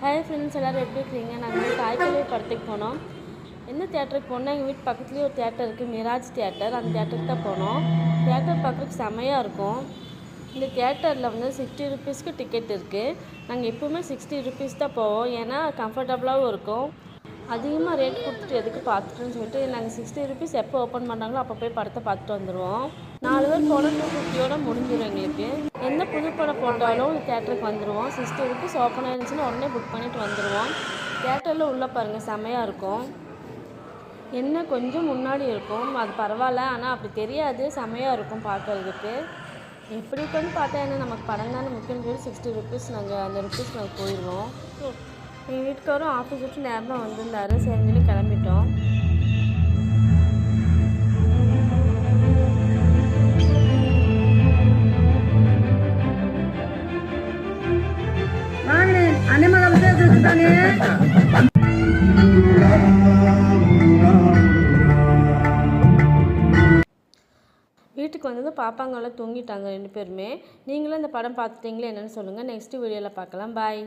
Hi friends, எல்லோரும் எப்படி இருக்கீங்க? நாங்கள் வந்து தாய்க்கொள்ளை படத்துக்கு போனோம். எந்த தியேட்டருக்கு போனால் எங்கள் வீட்டு பக்கத்துலேயே ஒரு தியேட்டர் இருக்குது, மிராஜ் தியேட்டர். அந்த தியேட்டருக்கு தான் போனோம். தியேட்டர் பார்க்குறதுக்கு செம்மையாக இருக்கும். இந்த தியேட்டரில் வந்து 60 ருபீஸ்க்கு டிக்கெட் இருக்குது. நாங்கள் எப்போவுமே 60 ருபீஸ் தான் போவோம், ஏன்னா கம்ஃபர்டபுளாகவும் இருக்கும். அதிகமாக ரேட் கொடுத்துட்டு எதுக்கு பார்த்துட்டுன்னு சொல்லிட்டு நாங்கள் 60 ருபீஸ் எப்போ ஓப்பன் பண்ணுறாங்களோ அப்போ போய் படத்தை பார்த்துட்டு வந்துடுவோம். 4 பேர் போனால் 250 முடிஞ்சிடும் எங்களுக்கு. எந்த புது படம் போட்டாலும் தியேட்டருக்கு வந்துடுவோம். 60 ருபீஸ் ஓப்பன் ஆயிருந்துச்சுன்னா உடனே புக் பண்ணிவிட்டு வந்துடுவோம். தியேட்டரில் உள்ளே பாருங்கள், செம்மையாக இருக்கும். என்ன கொஞ்சம் முன்னாடி இருக்கும், அது பரவாயில்ல, ஆனால் அப்படி தெரியாது, செம்மையாக இருக்கும் பார்க்குறதுக்கு. எப்படி உட்காந்து பார்த்தா என்ன, நமக்கு படம் தானே முக்கியம் சொல்லி 60 ருபீஸ் அந்த ருபீஸ் நாங்கள் போயிடுவோம். எங்கள் வீட்டுக்காரும் ஆஃபீஸ் விட்டு நேரம் வந்திருந்தாரு, சரின்னு சொல்லி கிளம்பிட்டோம். வீட்டுக்கு வந்தது பாப்பாங்கெல்லாம் தூங்கிட்டாங்க 2 பேருமே. நீங்களும் இந்த படம் பார்த்துட்டீங்களே என்னென்னு சொல்லுங்கள். நெக்ஸ்ட் வீடியோவில் பார்க்கலாம். பாய்.